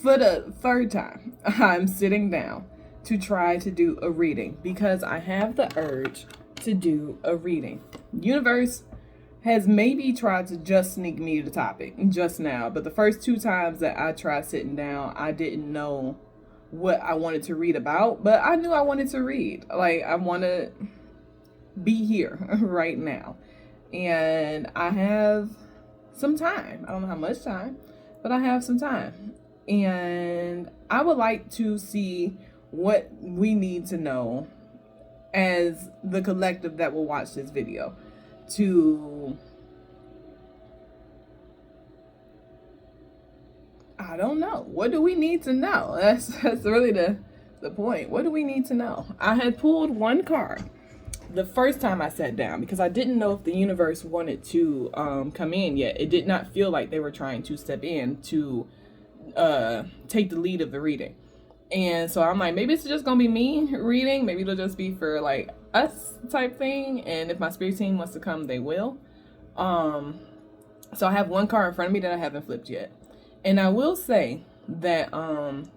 For the third time, I'm sitting down to try to do a reading because I have the urge to do a reading. Universe has maybe tried to just sneak me the topic just now, but the first two times that I tried sitting down, I didn't know what I wanted to read about, but I knew I wanted to read. Like, I want to be here right now. And I have some time. I don't know how much time, but I have some time. And I would like to see what we need to know as the collective that will watch this video to, I don't know, what do we need to know? That's really the point. What do we need to know? I had pulled one card the first time I sat down because I didn't know if the universe wanted to come in yet. It did not feel like they were trying to step in to take the lead of the reading. And so I'm like, maybe it's just gonna be me reading. Maybe it'll just be for like us type thing. And if my spirit team wants to come, they will. So I have one card in front of me that I haven't flipped yet. And I will say that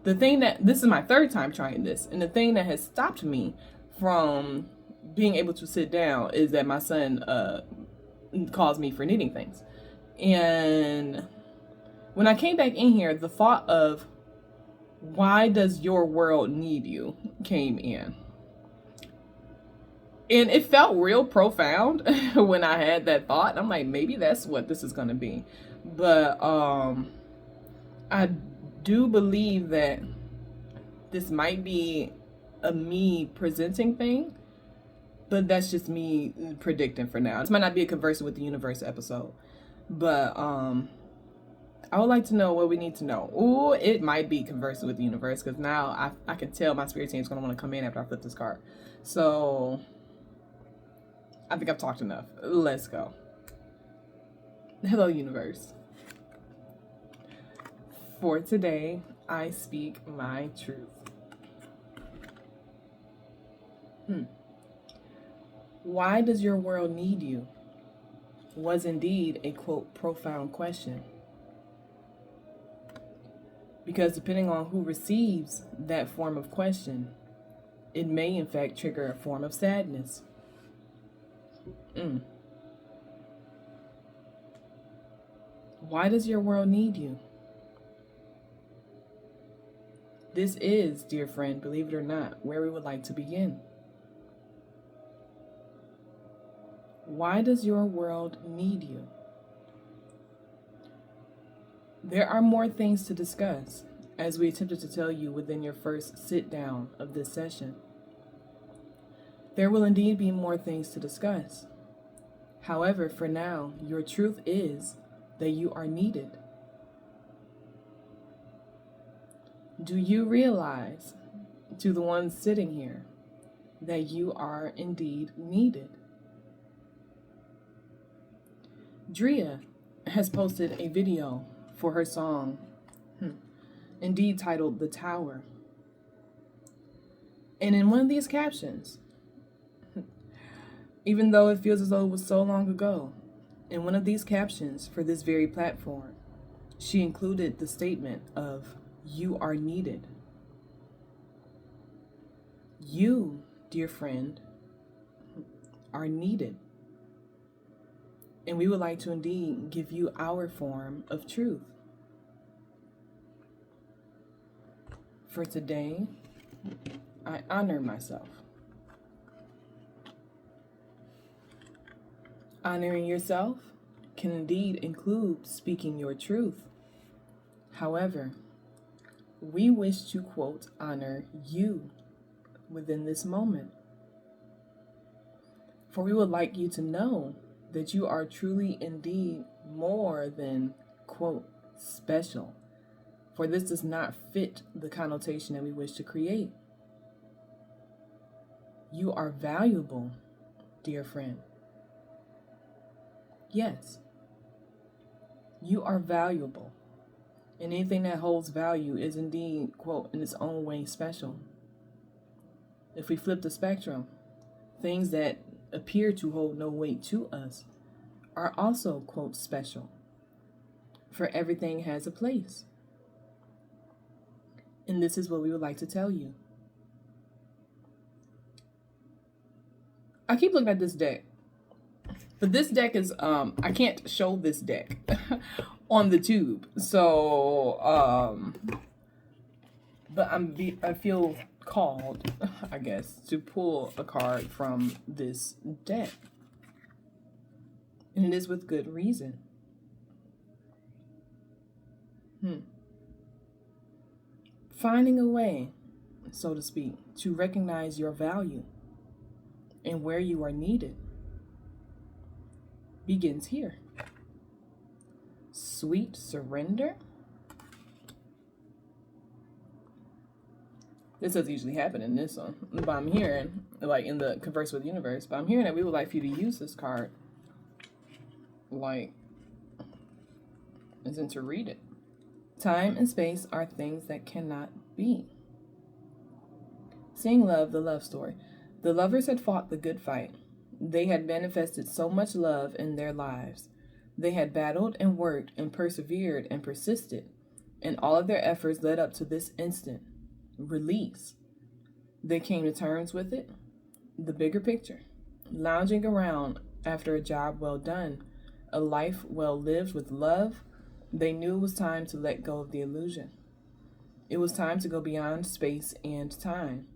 the thing that, this is my third time trying this, and the thing that has stopped me from being able to sit down is that my son calls me for needing things. And when I came back in here, the thought of why does your world need you came in. And it felt real profound when I had that thought. I'm like, maybe that's what this is going to be. But I do believe that this might be a me presenting thing, but that's just me predicting for now. This might not be a Conversing with the Universe episode, but I would like to know what we need to know. Ooh, it might be Conversing with the Universe because now I can tell my spirit team is going to want to come in after I flip this card. So I think I've talked enough. Let's go. Hello, universe. For today, I speak my truth. Why does your world need you? Was indeed a, quote, profound question. Because depending on who receives that form of question, it may in fact trigger a form of sadness. Why does your world need you? This is, dear friend, believe it or not, where we would like to begin. Why does your world need you? There are more things to discuss, as we attempted to tell you within your first sit down of this session. There will indeed be more things to discuss. However, for now, your truth is that you are needed. Do you realize, to the ones sitting here, that you are indeed needed? XO'DRIA has posted a video for her song, indeed titled The Tower. And in one of these captions, even though it feels as though it was so long ago, in one of these captions for this very platform, she included the statement of, "You are needed." You, dear friend, are needed. And we would like to indeed give you our form of truth. For today, I honor myself. Honoring yourself can indeed include speaking your truth. However, we wish to, quote, honor you within this moment. For we would like you to know that you are truly indeed more than, quote, special. For this does not fit the connotation that we wish to create. You are valuable, dear friend. Yes, you are valuable. And anything that holds value is indeed, quote, in its own way special. If we flip the spectrum, things that appear to hold no weight to us are also, quote, special. For everything has a place. And this is what we would like to tell you. I keep looking at this deck. But this deck is, I can't show this deck on the tube. So, but I feel called, I guess, to pull a card from this deck. And it is with good reason. Finding a way, so to speak, to recognize your value and where you are needed begins here. Sweet surrender. This doesn't usually happen in this one, but I'm hearing, like in the Converse with the Universe, but I'm hearing that we would like for you to use this card, like, as in to read it. Time and space are things that cannot be. Seeing love, the love story. The lovers had fought the good fight. They had manifested so much love in their lives. They had battled and worked and persevered and persisted, and all of their efforts led up to this instant. Release. They came to terms with it. The bigger picture. Lounging around after a job well done, a life well lived with love, they knew it was time to let go of the illusion. It was time to go beyond space and time.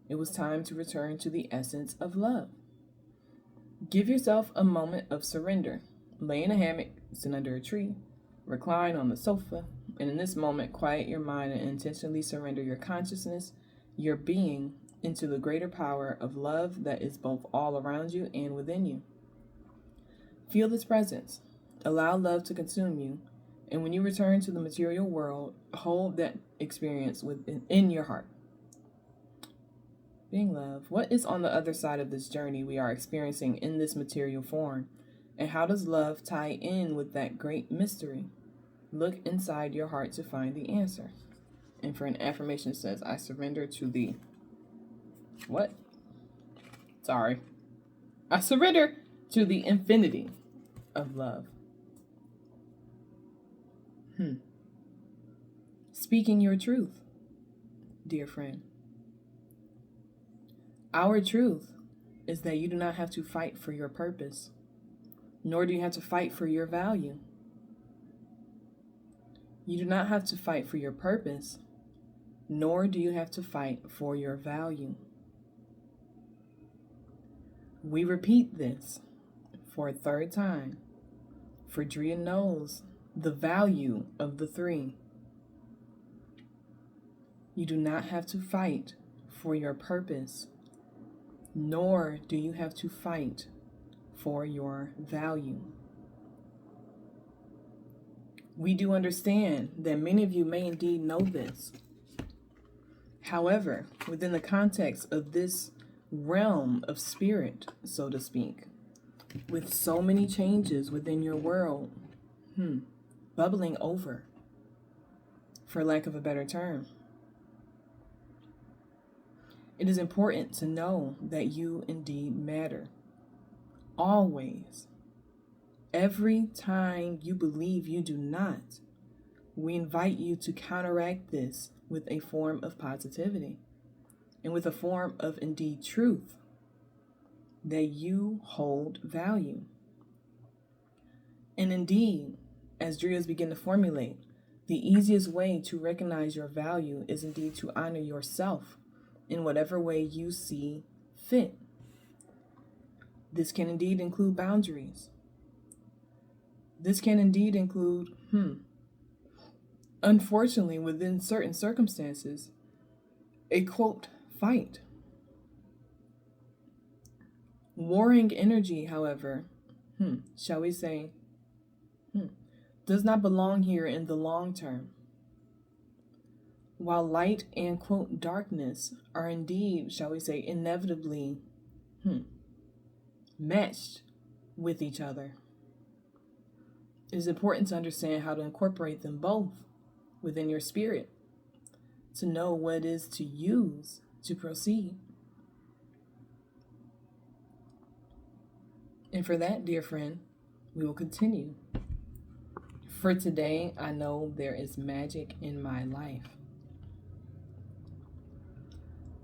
It was time to return to the essence of love. Give yourself a moment of surrender. Lay in a hammock, sit under a tree, recline on the sofa, and in this moment, quiet your mind and intentionally surrender your consciousness, your being, into the greater power of love that is both all around you and within you. Feel its presence. Allow love to consume you, and when you return to the material world, hold that experience within your heart. Being love. What is on the other side of this journey we are experiencing in this material form? And how does love tie in with that great mystery? Look inside your heart to find the answer. And for an affirmation, it says, I surrender to the... What? Sorry. I surrender to the infinity of love. Speaking your truth, dear friend. Our truth is that you do not have to fight for your purpose, nor do you have to fight for your value. You do not have to fight for your purpose, nor do you have to fight for your value. We repeat this for a third time, for XO'DRIA knows the value of the three. You do not have to fight for your purpose, nor do you have to fight for your value. We do understand that many of you may indeed know this. However, within the context of this realm of spirit, so to speak, with so many changes within your world, bubbling over, for lack of a better term, it is important to know that you indeed matter. Always. Every time you believe you do not, we invite you to counteract this with a form of positivity and with a form of indeed truth, that you hold value. And indeed, as XO'DRIAs begin to formulate, the easiest way to recognize your value is indeed to honor yourself in whatever way you see fit. This can indeed include boundaries. This can indeed include, unfortunately, within certain circumstances, a quote, fight. Warring energy, however, shall we say, does not belong here in the long term. While light and, quote, darkness are indeed, shall we say, inevitably matched with each other, it is important to understand how to incorporate them both within your spirit, to know what it is to use to proceed. And for that, dear friend, we will continue. For today, I know there is magic in my life.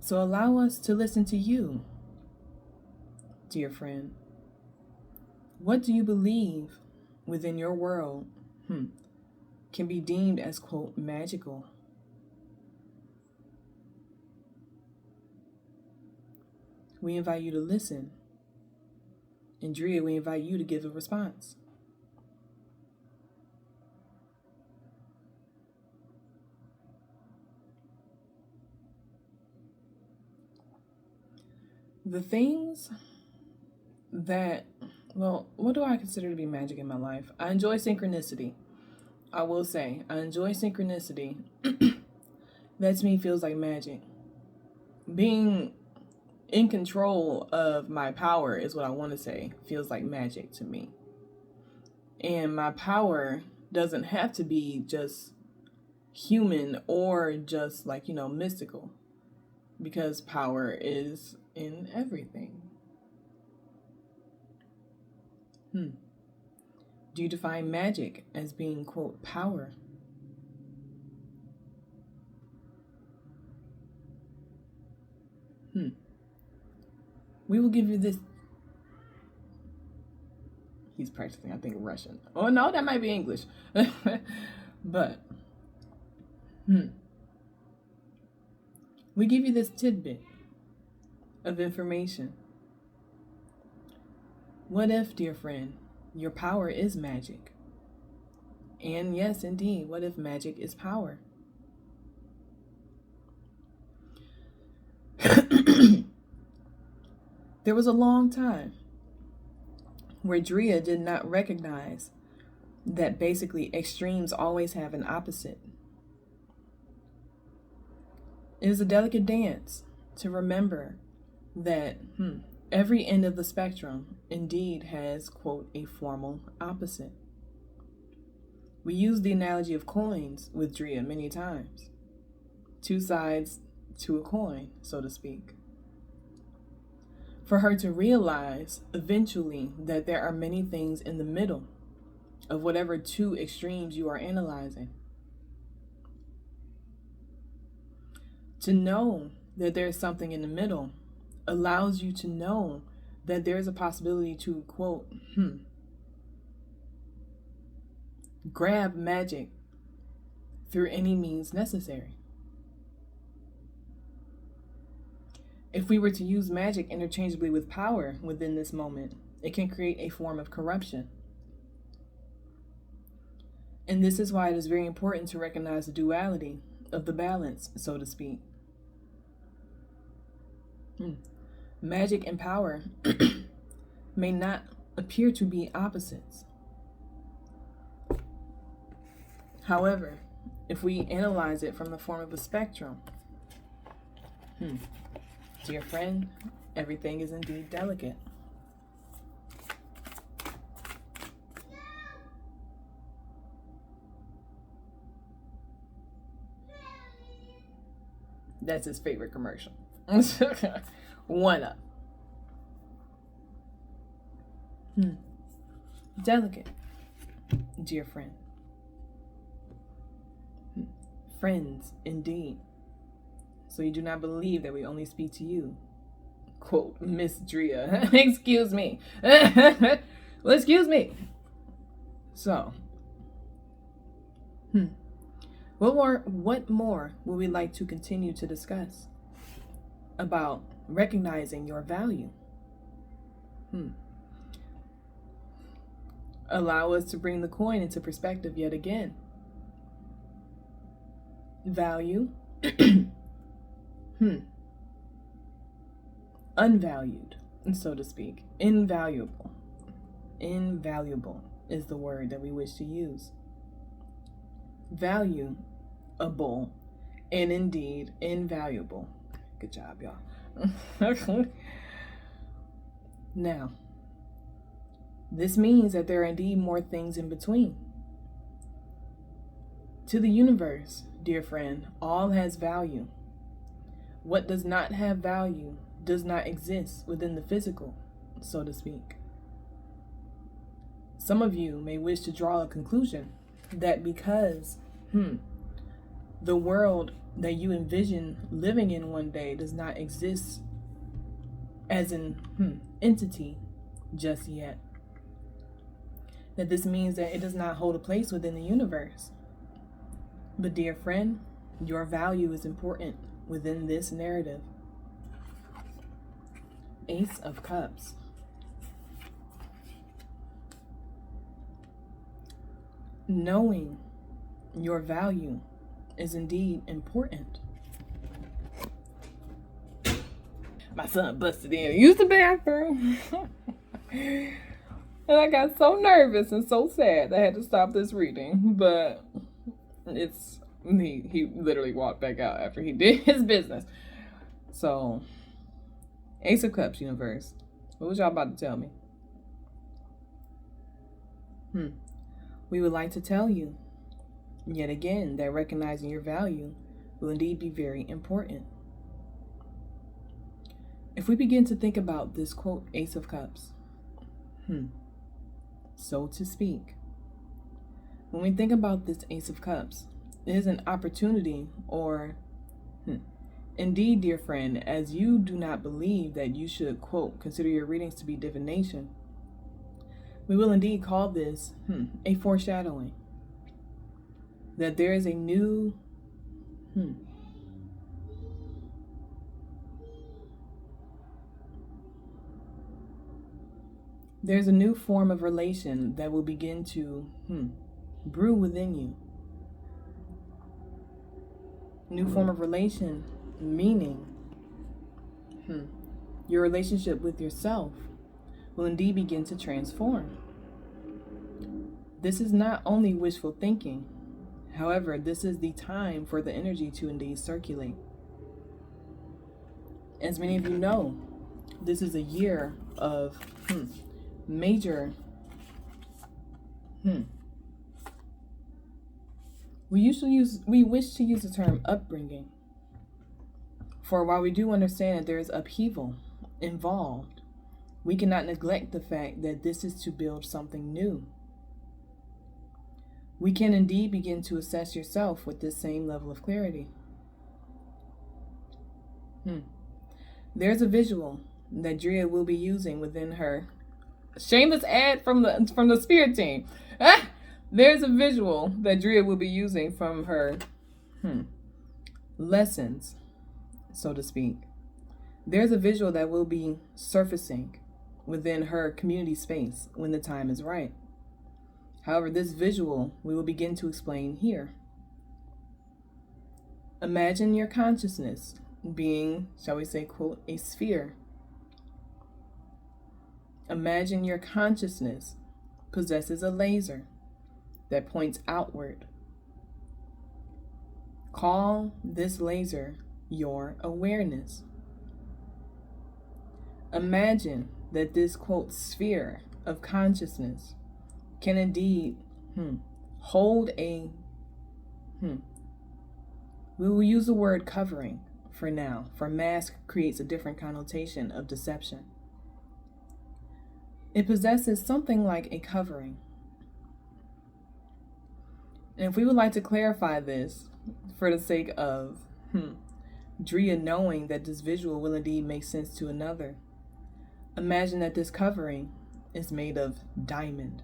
So allow us to listen to you, dear friend. What do you believe within your world can be deemed as, quote, magical? We invite you to listen. And Drea, we invite you to give a response. The things that, well, what do I consider to be magic in my life? I enjoy synchronicity. I will say, I enjoy synchronicity. That to me feels like magic. Being in control of my power is what I want to say. Feels like magic to me. And my power doesn't have to be just human or just like, mystical. Because power is in everything. Do you define magic as being, quote, power? We will give you this. He's practicing, I think, Russian. Oh, no, that might be English. But, we give you this tidbit of information. What if, dear friend, your power is magic? And yes, indeed, what if magic is power? There was a long time where Drea did not recognize that basically extremes always have an opposite. It is a delicate dance to remember that every end of the spectrum indeed has, quote, a formal opposite. We use the analogy of coins with Drea many times. Two sides to a coin, so to speak. For her to realize eventually that there are many things in the middle of whatever two extremes you are analyzing. To know that there's something in the middle allows you to know that there's a possibility to, quote, grab magic through any means necessary. If we were to use magic interchangeably with power within this moment, it can create a form of corruption. And this is why it is very important to recognize the duality of the balance, so to speak. Magic and power may not appear to be opposites. However, if we analyze it from the form of a spectrum, dear friend, everything is indeed delicate. That's his favorite commercial. One up. Delicate, dear friend. Friends, indeed. So you do not believe that we only speak to you, quote, Miss Drea. Excuse me. Well, excuse me. So, what more would we like to continue to discuss about recognizing your value? Allow us to bring the coin into perspective yet again. Value. Unvalued, so to speak. Invaluable. Invaluable is the word that we wish to use. Valuable and indeed invaluable. Good job, y'all. Now, this means that there are indeed more things in between. To the universe, dear friend, all has value. What does not have value does not exist within the physical, so to speak. Some of you may wish to draw a conclusion that because The world that you envision living in one day does not exist as an entity just yet. That this means that it does not hold a place within the universe. But dear friend, your value is important within this narrative. Ace of Cups. Knowing your value is indeed important. My son busted in and used the bathroom. And I got so nervous and so sad that I had to stop this reading. But he literally walked back out after he did his business. So, Ace of Cups, universe. What was y'all about to tell me? We would like to tell you, yet again, that recognizing your value will indeed be very important. If we begin to think about this quote, Ace of Cups, so to speak, when we think about this Ace of Cups, it is an opportunity or, indeed, dear friend, as you do not believe that you should, quote, consider your readings to be divination, we will indeed call this a foreshadowing. That there is a new, there's a new form of relation that will begin to brew within you. New form of relation, meaning your relationship with yourself will indeed begin to transform. This is not only wishful thinking. However, this is the time for the energy to indeed circulate. As many of you know, this is a year of major we wish to use the term upbringing. For while we do understand that there is upheaval involved, we cannot neglect the fact that this is to build something new. We can indeed begin to assess yourself with this same level of clarity. There's a visual that Drea will be using within her shameless ad from the spirit team. There's a visual that Drea will be using from her lessons, so to speak. There's a visual that will be surfacing within her community space when the time is right. However, this visual we will begin to explain here. Imagine your consciousness being, shall we say, quote, a sphere. Imagine your consciousness possesses a laser that points outward. Call this laser your awareness. Imagine that this, quote, sphere of consciousness can indeed hold a, we will use the word covering for now, for mask creates a different connotation of deception. It possesses something like a covering. And if we would like to clarify this for the sake of Drea knowing that this visual will indeed make sense to another, imagine that this covering is made of diamond.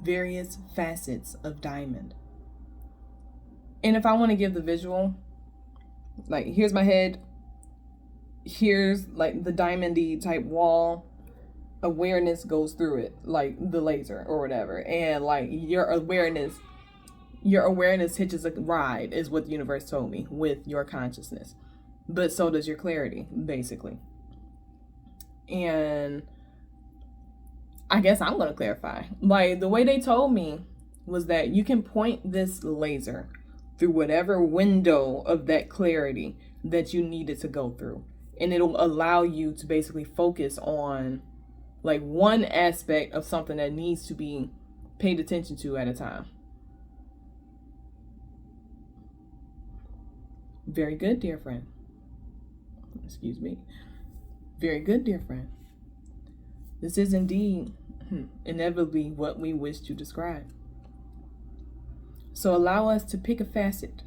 Various facets of diamond. And if I want to give the visual, like here's my head, here's like the diamondy type wall, awareness goes through it, like the laser or whatever, and like your awareness hitches a ride is what the universe told me with your consciousness, but so does your clarity, basically. And I guess I'm going to clarify. Like the way they told me was that you can point this laser through whatever window of that clarity that you need it to go through. And it'll allow you to basically focus on like one aspect of something that needs to be paid attention to at a time. Very good, dear friend. Excuse me. Very good, dear friend. This is indeed inevitably what we wish to describe. So allow us to pick a facet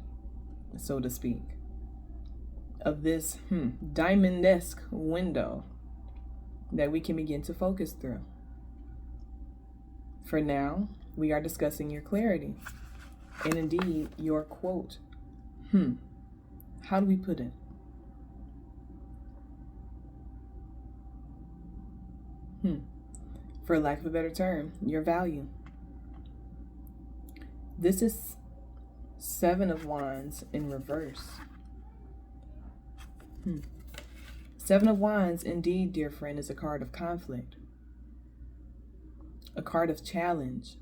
so to speak, of this diamond-esque window that we can begin to focus through. For now, we are discussing your clarity and indeed your quote. How do we put it? For lack of a better term, your value. This is 7 of Wands in reverse. 7 of Wands, indeed, dear friend, is a card of conflict, a card of challenge,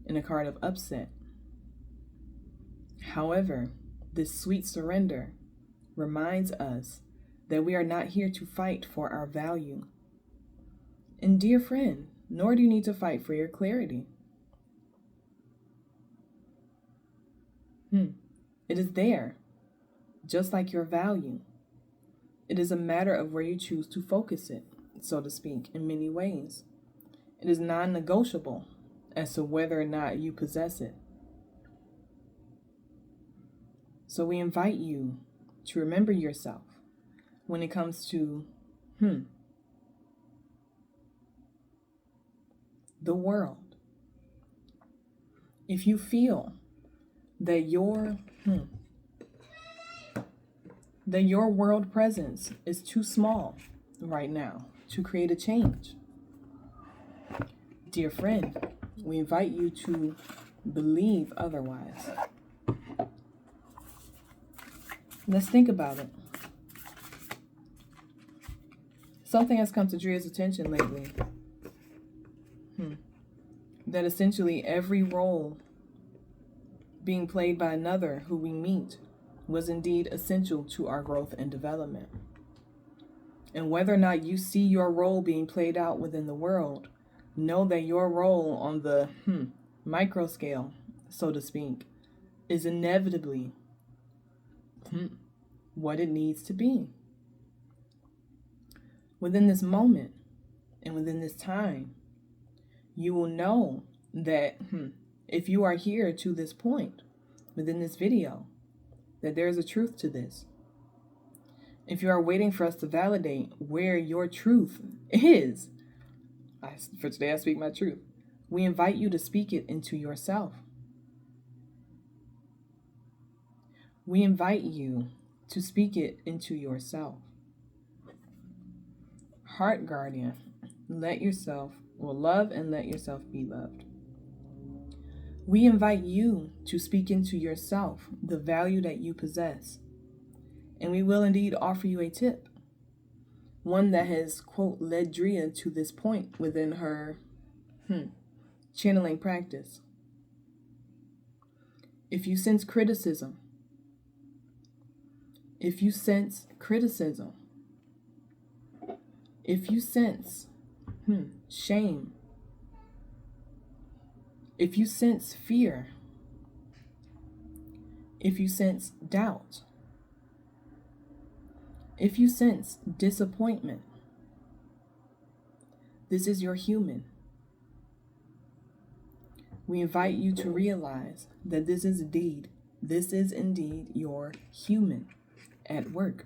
and a card of upset. However, this sweet surrender reminds us that we are not here to fight for our value. And dear friend, nor do you need to fight for your clarity. It is there, just like your value. It is a matter of where you choose to focus it, so to speak, in many ways. It is non-negotiable as to whether or not you possess it. So we invite you to remember yourself when it comes to the world. If you feel that your world presence is too small right now to create a change, dear friend, we invite you to believe otherwise. Let's think about it. Something has come to Dria's attention lately. That essentially every role being played by another who we meet was indeed essential to our growth and development. And whether or not you see your role being played out within the world, know that your role on the micro scale, so to speak, is inevitably what it needs to be. Within this moment and within this time, you will know that if you are here to this point within this video, that there is a truth to this. If you are waiting for us to validate where your truth is, for today I speak my truth, we invite you to speak it into yourself. We invite you to speak it into yourself. Heart guardian, love and let yourself be loved. We invite you to speak into yourself the value that you possess. And we will indeed offer you a tip. One that has, quote, led Dria to this point within her channeling practice. If you sense criticism, if you sense shame, if you sense fear, if you sense doubt, if you sense disappointment, this is your human. We invite you to realize that this is indeed your human at work.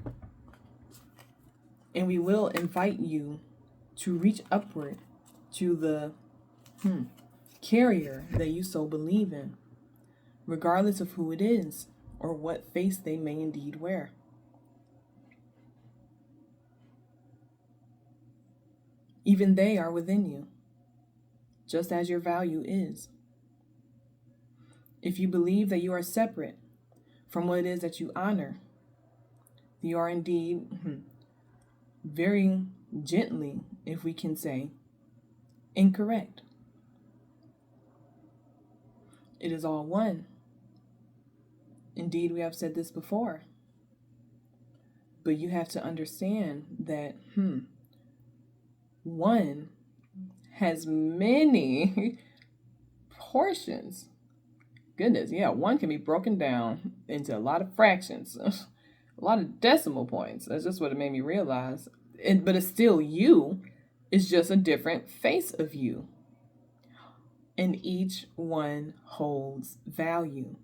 And we will invite you to reach upward to the carrier that you so believe in, regardless of who it is or what face they may indeed wear. Even they are within you, just as your value is. If you believe that you are separate from what it is that you honor, you are indeed very gently, if we can say, incorrect. It is all one. Indeed, we have said this before. But you have to understand that one has many portions. Goodness, yeah, one can be broken down into a lot of fractions, a lot of decimal points. That's just what it made me realize. But it's still you. It's just a different face of you. And each one holds value.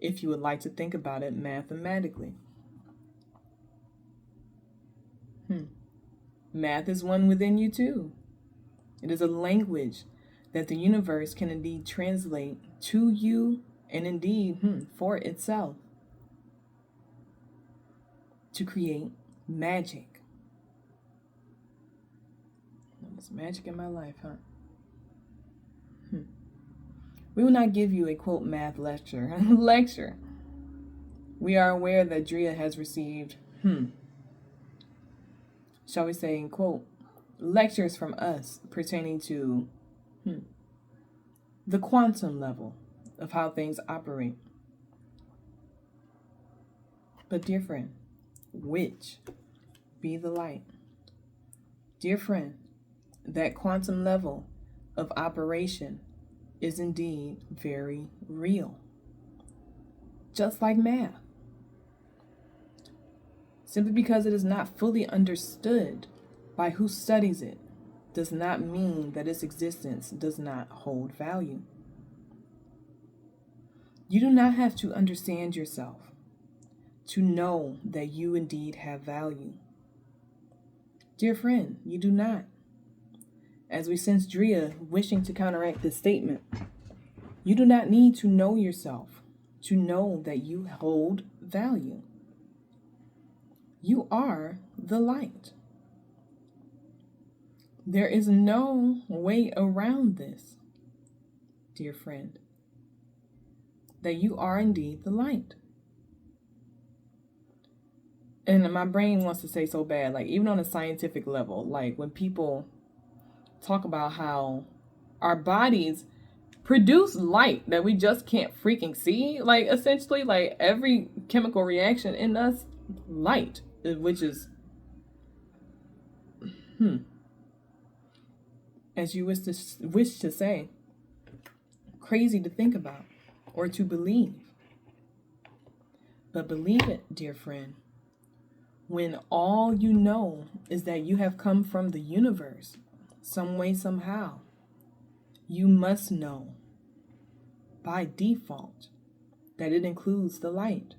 if you would like to think about it mathematically. Math is one within you too. It is a language that the universe can indeed translate to you and indeed for itself to create magic. There's magic in my life, We will not give you a quote math lecture. We are aware that Drea has received, shall we say, in quote, lectures from us pertaining to the quantum level of how things operate. But dear friend, which be the light? Dear friend, that quantum level of operation is indeed very real. Just like math. Simply because it is not fully understood by who studies it does not mean that its existence does not hold value. You do not have to understand yourself to know that you indeed have value. Dear friend, you do not. As we sense Drea wishing to counteract this statement, you do not need to know yourself to know that you hold value. You are the light. There is no way around this, dear friend, that you are indeed the light. And my brain wants to say so bad, like even on a scientific level, like when people talk about how our bodies produce light that we just can't freaking see, like essentially like every chemical reaction in us, light, which is, as you wish to say, crazy to think about or to believe. But believe it, dear friend, when all you know is that you have come from the universe, some way, somehow, you must know by default that it includes the light.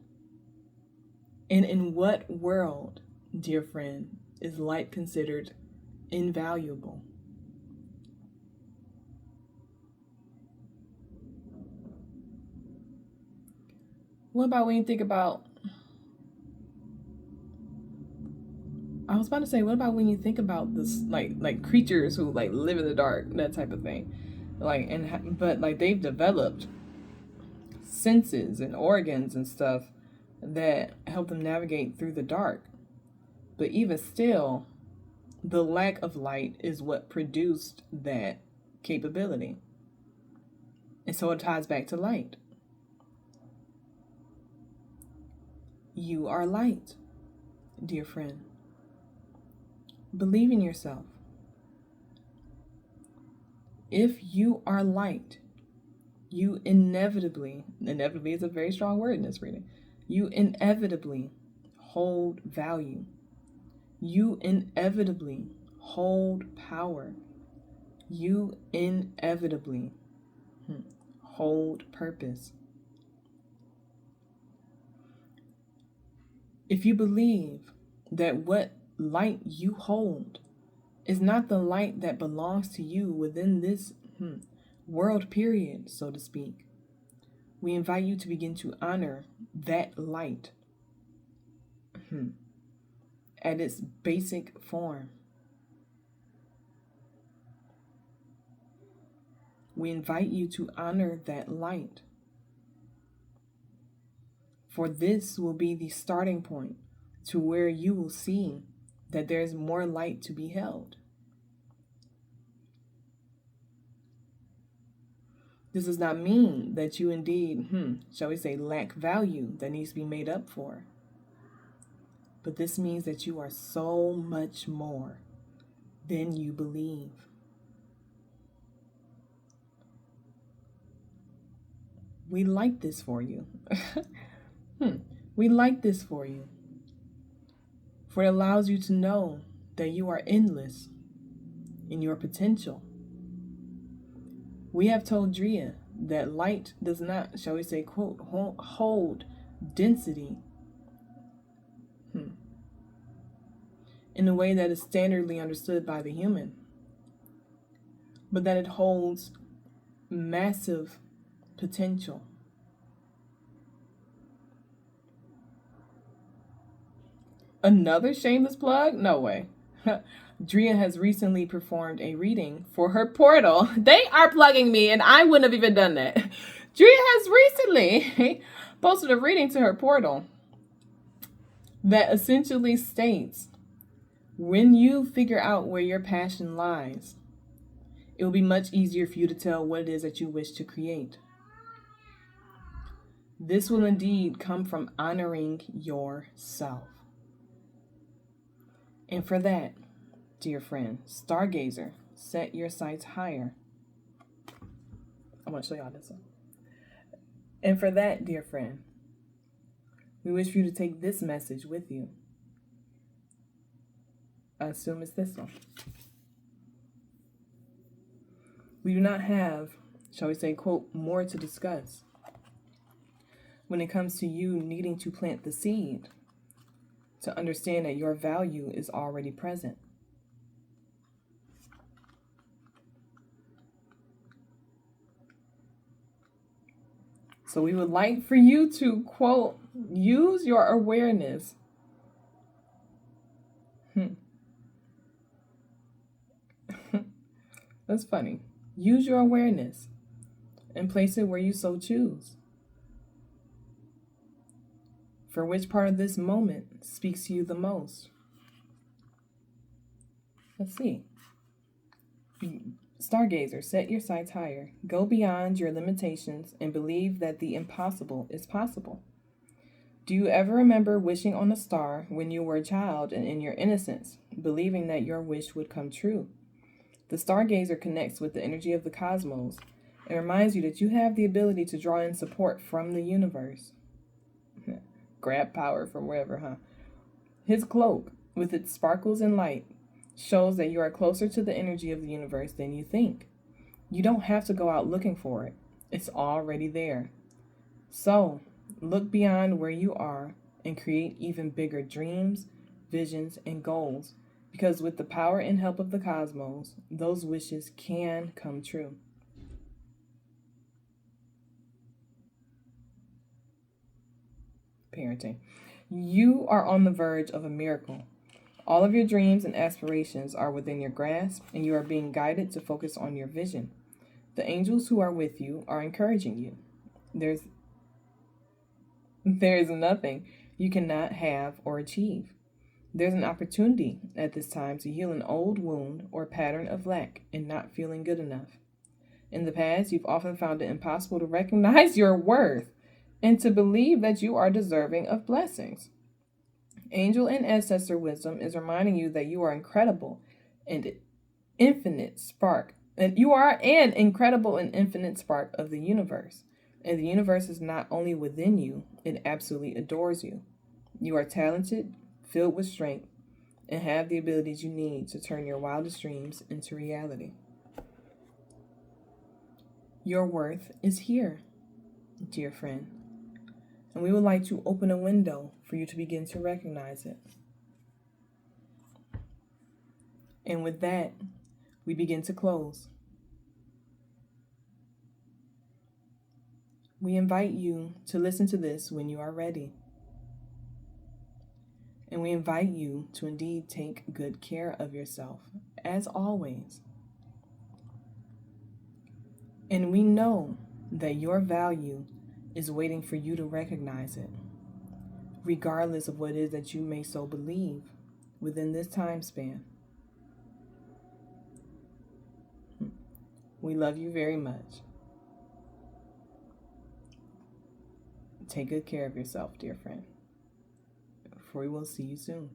And in what world, dear friend, is light considered invaluable? What about when you think about, I was about to say, what about when you think about this, like creatures who like live in the dark, that type of thing, but they've developed senses and organs and stuff that help them navigate through the dark. But even still, the lack of light is what produced that capability. And so it ties back to light. You are light, dear friend. Believe in yourself. If you are light, you inevitably is a very strong word in this reading, you inevitably hold value. You inevitably hold power. You inevitably hold purpose. If you believe that what light you hold is not the light that belongs to you within this world period, so to speak, we invite you to begin to honor that light at its basic form. We invite you to honor that light. For this will be the starting point to where you will see that there is more light to be held. This does not mean that you indeed, shall we say, lack value that needs to be made up for. But this means that you are so much more than you believe. We like this for you. We like this for you. For it allows you to know that you are endless in your potential. We have told Drea that light does not, shall we say, quote, hold density in a way that is standardly understood by the human, but that it holds massive potential. Another shameless plug? No way. Drea has recently performed a reading for her portal. They are plugging me, and I wouldn't have even done that. Drea has recently posted a reading to her portal that essentially states, when you figure out where your passion lies, it will be much easier for you to tell what it is that you wish to create. This will indeed come from honoring yourself. And for that, dear friend, stargazer, set your sights higher. I want to show y'all this one. And for that, dear friend, we wish for you to take this message with you. I assume it's this one. We do not have, shall we say, quote, more to discuss when it comes to you needing to plant the seed to understand that your value is already present. So we would like for you to, quote, use your awareness. That's funny. Use your awareness and place it where you so choose. For which part of this moment speaks to you the most? Let's see. Stargazer, set your sights higher. Go beyond your limitations and believe that the impossible is possible. Do you ever remember wishing on a star when you were a child and in your innocence, believing that your wish would come true? The stargazer connects with the energy of the cosmos and reminds you that you have the ability to draw in support from the universe. Grab power from wherever, huh? His cloak, with its sparkles and light, shows that you are closer to the energy of the universe than you think. You don't have to go out looking for it. It's already there. So, look beyond where you are and create even bigger dreams, visions, and goals, because with the power and help of the cosmos, those wishes can come true. Parenting. You are on the verge of a miracle. All of your dreams and aspirations are within your grasp, and you are being guided to focus on your vision. The angels who are with you are encouraging you. There is nothing you cannot have or achieve. There's an opportunity at this time to heal an old wound or pattern of lack and not feeling good enough. In the past, you've often found it impossible to recognize your worth and to believe that you are deserving of blessings. Angel and ancestor wisdom is reminding you that you are incredible and infinite spark. And you are an incredible and infinite spark of the universe. And the universe is not only within you, it absolutely adores you. You are talented, filled with strength, and have the abilities you need to turn your wildest dreams into reality. Your worth is here, dear friend. And we would like to open a window for you to begin to recognize it. And with that, we begin to close. We invite you to listen to this when you are ready. And we invite you to indeed take good care of yourself, as always. And we know that your value is waiting for you to recognize it, regardless of what it is that you may so believe within this time span. We love you very much. Take good care of yourself, dear friend, for we will see you soon.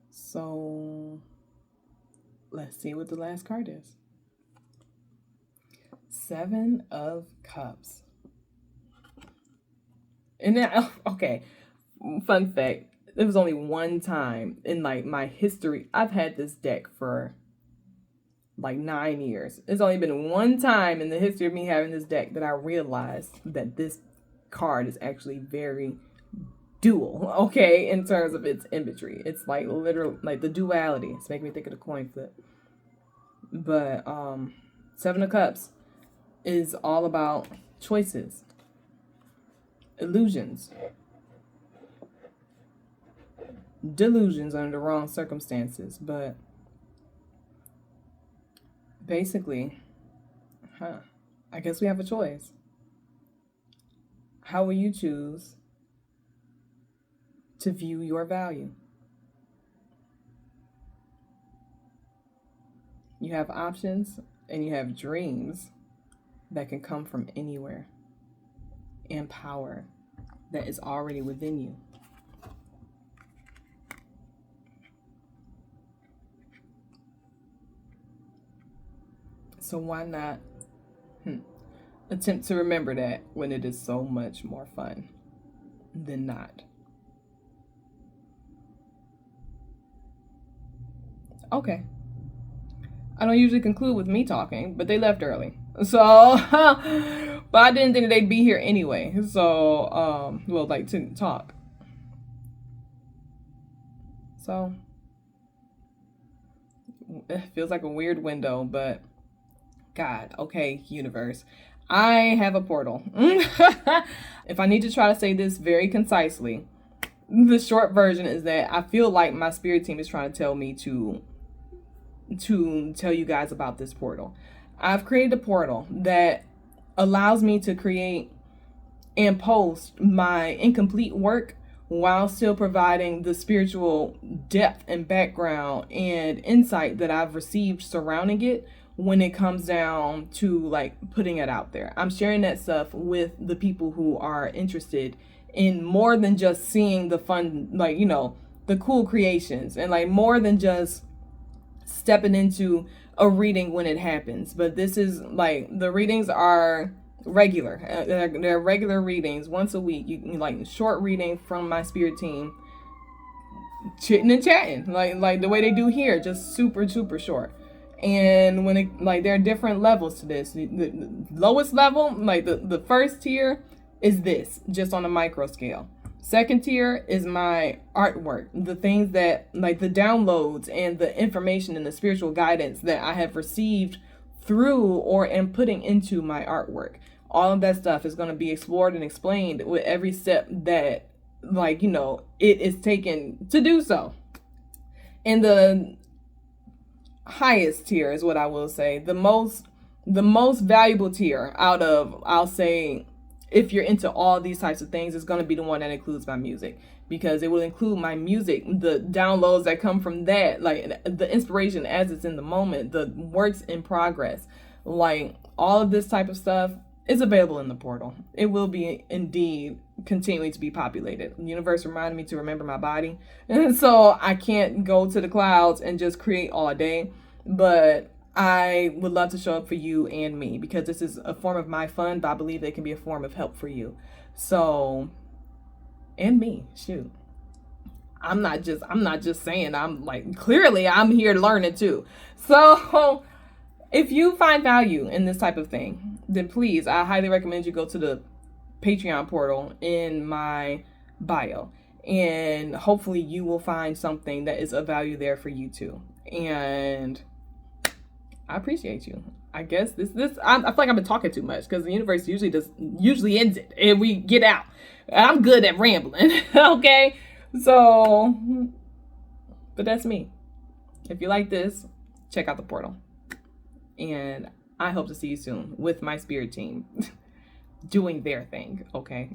So, let's see what the last card is. 7 of Cups. And now, okay, fun fact, there was only one time in like my history, I've had this deck for like 9 years. It's only been one time in the history of me having this deck that I realized that this card is actually very dual, okay, in terms of its imagery. It's like literal, like the duality. It's making me think of the coin flip. But Seven of Cups is all about choices, illusions, delusions under the wrong circumstances. But basically, I guess we have a choice. How will you choose to view your value? You have options and you have dreams that can come from anywhere, and power that is already within you. So why not attempt to remember that when it is so much more fun than not? Okay. I don't usually conclude with me talking, but they left early. So, but I didn't think they'd be here anyway. So, well, like to talk. So, it feels like a weird window, but God, okay, universe. I have a portal. If I need to try to say this very concisely, the short version is that I feel like my spirit team is trying to tell me to tell you guys about this portal. I've created a portal that allows me to create and post my incomplete work while still providing the spiritual depth and background and insight that I've received surrounding it when it comes down to like putting it out there. I'm sharing that stuff with the people who are interested in more than just seeing the fun, like, you know, the cool creations, and like more than just stepping into a reading when it happens. But this is like, the readings are regular. They're regular readings once a week. You can like short reading from my spirit team, chitting and chatting like the way they do here, just super short. And when it, like, there are different levels to this. The lowest level, like the first tier is this, just on a micro scale. Second tier is my artwork, the things that, like the downloads and the information and the spiritual guidance that I have received through or am putting into my artwork. All of that stuff is going to be explored and explained with every step that, like, you know, it is taken to do so. And the highest tier is what I will say, the most valuable tier out of, I'll say, if you're into all these types of things, it's going to be the one that includes my music, because it will include my music, the downloads that come from that, like the inspiration as it's in the moment, the works in progress, like all of this type of stuff is available in the portal. It will be indeed continuing to be populated. The universe reminded me to remember my body, and so I can't go to the clouds and just create all day, but I would love to show up for you and me, because this is a form of my fun, but I believe it can be a form of help for you. So, and me, shoot. I'm not just saying, I'm like, clearly I'm here to learn it too. So if you find value in this type of thing, then please, I highly recommend you go to the Patreon portal in my bio, and hopefully you will find something that is of value there for you too. And I appreciate you. I guess I feel like I've been talking too much, because the universe usually ends it and we get out. I'm good at rambling. Okay, so, but that's me. If you like this, check out the portal, and I hope to see you soon with my spirit team doing their thing. Okay.